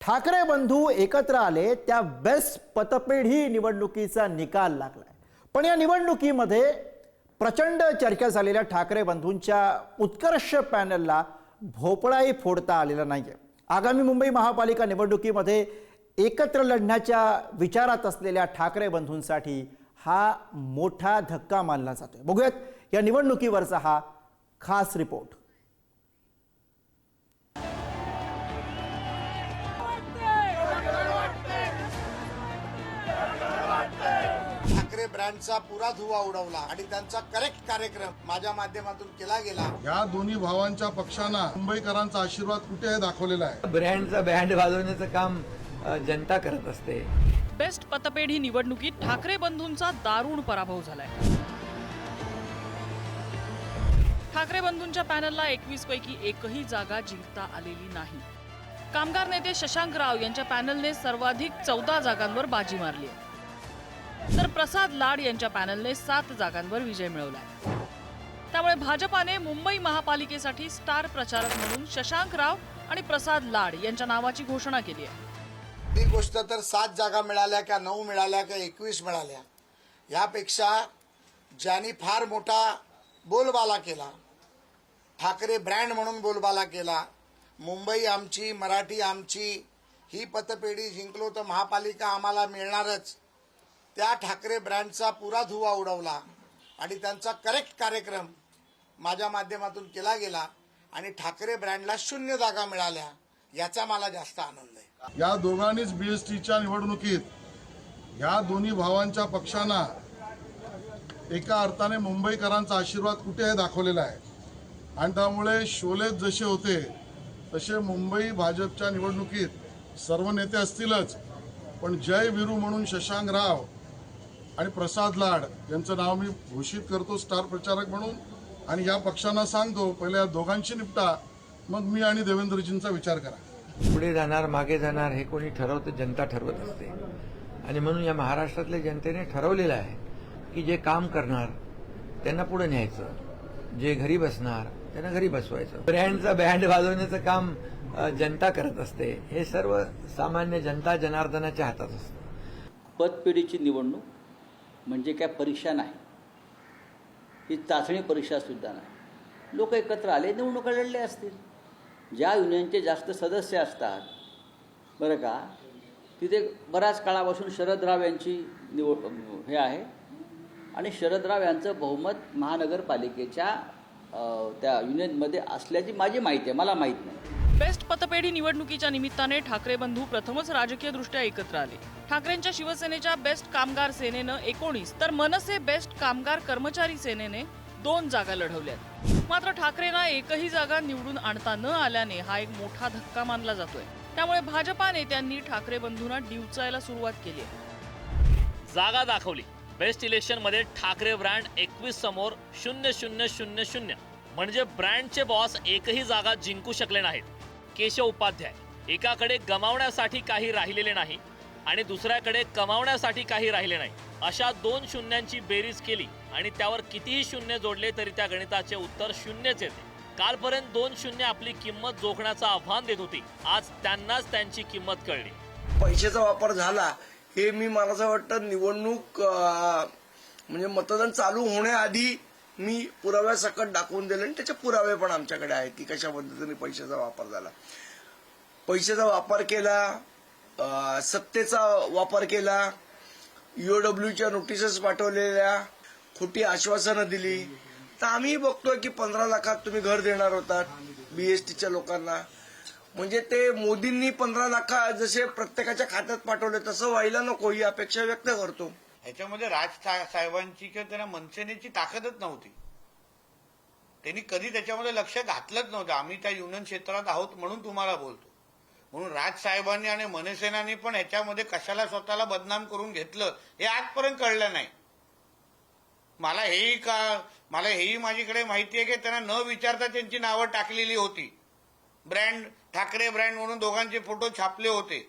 ठाकरे बंधू एकत्र आले त्या बेस्ट पतपेढी निवडणुकीचा निकाल लागलाय। पण या निवडणुकीमध्ये प्रचंड चर्चा झालेल्या ठाकरे बंधूंच्या उत्कर्ष पॅनलला भोपळाही फोडता आलेला नाहीये। आगामी मुंबई महापालिका निवडणुकीमध्ये एकत्र लढण्याच्या विचारात असलेल्या ठाकरे बंधूंसाठी हा मोठा धक्का मानला जातोय। बघूयात या निवडणुकीवरचा हा खास रिपोर्ट। ठाकरे ब्रँडचा पुरा धुवा उडवला आणि त्यांचा करेक्ट कार्यक्रम माझ्या माध्यमातून केला गेला। या दोन्ही भावांच्या पक्षांना मुंबईकरांचा आशीर्वाद कुठे आहे दाखवलेला आहे। ब्रँडचा बँड वाजवण्याचं काम जनता करत असते। बेस्ट पतपेढी निवडणुकीत ठाकरे बंधूंचा दारुण पराभव झालाय। ठाकरे बंधूंच्या पॅनलला 21 पैकी एकही जागा जिंकता आलेली नाही। कामगार नेते शशांक राव यांच्या पॅनलने सर्वाधिक 14 जागांवर बाजी मारली आहे, तर प्रसाद लाड यांच्या पॅनलने 7 जागांवर विजय मिळवलाय। त्यामुळे भाजपाने मुंबई महापालिकेसाठी स्टार प्रचारक म्हणून शशांक राव आणि प्रसाद लाड यांच्या नावाची घोषणा केली आहे। ती गोष्ट तर 7 जागा मिळाल्या का 9 मिळाल्या का 21 मिळाल्या, यापेक्षा ज्यांनी फार मोठा बोलबाला केला, ठाकरे ब्रँड म्हणून बोलबाला केला, मुंबई आमची, मराठी आमची, ही पतपेढी जिंकलो तर महापालिका आम्हाला मिळणारच, त्या ठाकरे ब्रँडचा पुरा धुवा उडवला आणि त्यांचा करेक्ट कार्यक्रम माझ्या माध्यमातून केला गेला आणि ठाकरे ब्रँडला 0 जागा मिळाल्या, याचा मला जास्त आनंद आहे। या दोघांनीच बीएसटीच्या निवडणुकीत या दोन्ही भावांच्या पक्षांना एका अर्थाने मुंबईकरांचा आशीर्वाद कुठे आहे दाखवलेला आहे आणि त्यामुळे शोलेत जसे होते तसे मुंबई भाजपच्या निवडणुकीत सर्व नेते असतीलच, पण जय वीरू म्हणून शशांक राव आणि प्रसाद लाड यांचं नाव मी घोषित करतो स्टार प्रचारक म्हणून आणि या पक्षांना सांगतो पहिले या दोघांशी निपटा, मग मी आणि देवेंद्रजींचा विचार करा। पुढे जाणार मागे जाणार हे कोणी ठरवतं, जनता ठरवत असते आणि म्हणून या महाराष्ट्रातल्या जनतेने ठरवलेलं आहे की जे काम करणार त्यांना पुढे न्यायचं, जे घरी बसणार त्यांना घरी बसवायचं। ब्रँडचा बँड वाजवण्याचं काम जनता करत असते, हे सर्व सामान्य जनता जनार्दनाच्या हातात असतं। पतपेढीची निवडणूक म्हणजे काय परीक्षा नाही, ही चाचणी परीक्षा सुद्धा नाही। लोक एकत्र आले, निवडणुका लढल्या असतील। ज्या युनियनचे जास्त सदस्य असतात बरं का, तिथे बऱ्याच काळापासून शरदराव यांची हे आहे आणि शरदराव यांचं बहुमत महानगरपालिकेच्या त्या युनियनमध्ये असल्याची माझी माहिती आहे, मला माहीत नाही। बेस्ट पतपेढी निवडणुकीच्या निमित्ताने ठाकरे बंधू प्रथमच राजकीयदृष्ट्या एकत्र आले। ठाकरेंच्या शिवसेनेच्या बेस्ट कामगार सेनेनं 19 तर मनसे बेस्ट कामगार कर्मचारी सेनेने 2 जागा लढवल्यात। मात्र ठाकरेंना एकही जागा निवडून आणता न आल्याने हा एक मोठा धक्का मानला जातोय। त्यामुळे भाजपा नेत्यांनी ठाकरे बंधूंना डिवचायला सुरुवात केली आहे। जागा दाखवली। बेस्ट इलेक्शन मध्ये ठाकरे ब्रँड 21 समोर 0000, म्हणजे ब्रँडचे बॉस एकही जागा जिंकू शकले नाहीत। केशव उपाध्याय एकाकडे गमावण्यासाठी काही राहिलेले नाही आणि दुसऱ्याकडे कमावण्यासाठी काही राहिले नाही, अशा 2 शून्यांची बेरीज केली आणि त्यावर कितीही शून्य जोडले तरी त्या गणिताचे उत्तर 0च येते। कालपर्यंत 2 शून्य आपली किंमत जोखण्याचं आव्हान देत होती, आज त्यांनाच त्यांची किंमत कळली। पैशाचा वापर झाला हे मला असं वाटतं निवडणूक म्हणजे मतदान चालू होण्याआधी मी पुराव्यासकट दाखवून दिले आणि त्याचे पुरावे पण आमच्याकडे आहेत की कशा पद्धतीने पैशाचा वापर झाला। पैशाचा वापर केला, सत्तेचा वापर केला, ईओडब्ल्यूच्या नोटिसेस पाठवलेल्या, खोटी आश्वासनं दिली। तर आम्ही बघतोय की 15 लाखात तुम्ही घर देणार होतात बीएसटीच्या लोकांना, म्हणजे ते मोदींनी 15 लाख जसे प्रत्येकाच्या खात्यात पाठवले तसं व्हायला नको ही अपेक्षा व्यक्त करतो। ह्याच्यामध्ये साहेबांची किंवा त्यांना मनसेनेची ताकदच नव्हती, त्यांनी कधी त्याच्यामध्ये लक्ष घातलंच नव्हतं। आम्ही त्या युनियन क्षेत्रात आहोत म्हणून तुम्हाला बोलतो, म्हणून राजसाहेबांनी आणि मनसेनांनी पण ह्याच्यामध्ये कशाला स्वतःला बदनाम करून घेतलं हे आजपर्यंत कळलं नाही। मला हेही माझ्याकडे माहिती आहे की त्यांना न विचारता त्यांची नावं टाकलेली होती। ब्रँड ठाकरे ब्रँड म्हणून दोघांचे फोटो छापले होते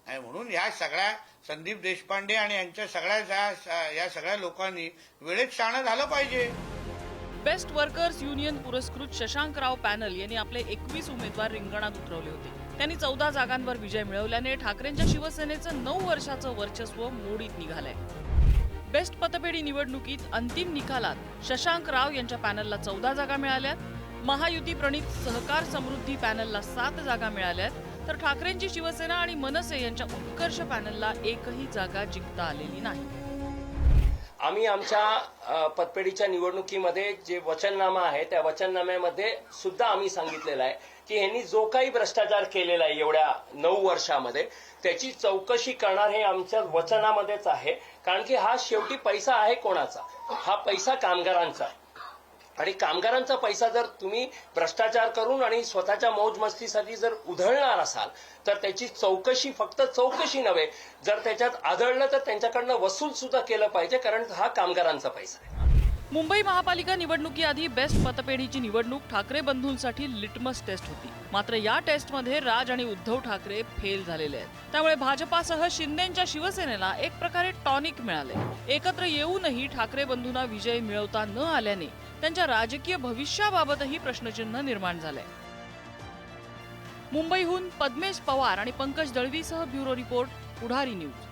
आणि म्हणून या सगळ्या संदीप देशपांडे आणि यांच्या सगळ्या लोकांनी वेळेत शहाणं झालं पाहिजे। बेस्ट वर्कर्स युनियन पुरस्कृत शशांक राव पॅनल यांनी आपले 21 उमेदवार रिंगणात उतरवले होते। त्यांनी 14 जागांवर विजय मिळवल्याने ठाकरेंच्या शिवसेनेचं 9 वर्षाचं वर्चस्व मोडीत निघालंय. बेस्ट पतपेढी निवडणुकीत अंतिम निकालात शशांक राव यांच्या पॅनलला 14 जागा मिळाल्यात. महायुती प्रणित सहकार समृद्धी पॅनलला 7 जागा मिळाल्यात, तर ठाकरेंची शिवसेना आणि मनसे यांच्या उत्कर्ष पॅनलला एकही जागा जिंकता आलेली नाही. आम्ही आमच्या पतपेढीच्या निवडणुकीमध्ये जे वचननामा आहे त्या वचननाम्यामध्ये सुद्धा आम्ही सांगितलेलं आहे की यांनी जो काही भ्रष्टाचार केलेला आहे एवढ्या 9 वर्षामध्ये त्याची चौकशी करणार हे आमच्या वचनामध्येच आहे. कारण की हा शेवटी पैसा आहे कोणाचा? हा पैसा कामगारांचा आहे. आणि कामगारांचा पैसा जर तुम्ही भ्रष्टाचार करून आणि स्वतःच्या मौजमस्तीसाठी जर उधळणार असाल तर त्याची चौकशी फक्त चौकशी नव्हे, जर त्याच्यात आढळलं तर त्यांच्याकडनं वसूल सुद्धा केलं पाहिजे, कारण हा कामगारांचा पैसा आहे. मुंबई महापालिका निवडणुकीआधी बेस्ट पतपेढीची निवडणूक ठाकरे बंधूंसाठी लिटमस टेस्ट होती. मात्र या टेस्टमध्ये राज आणि उद्धव ठाकरे फेल झालेले आहेत. त्यामुळे भाजपासह शिंदेंच्या शिवसेनेला एक प्रकारे टॉनिक मिळाले. एकत्र येऊनही ठाकरे बंधूंना विजय मिळवता न आल्याने त्यांच्या राजकीय भविष्याबाबतही प्रश्नचिन्ह निर्माण झालंय. मुंबईहून पद्मेश पवार आणि पंकज दळवीसह ब्युरो रिपोर्ट, पुढारी न्यूज.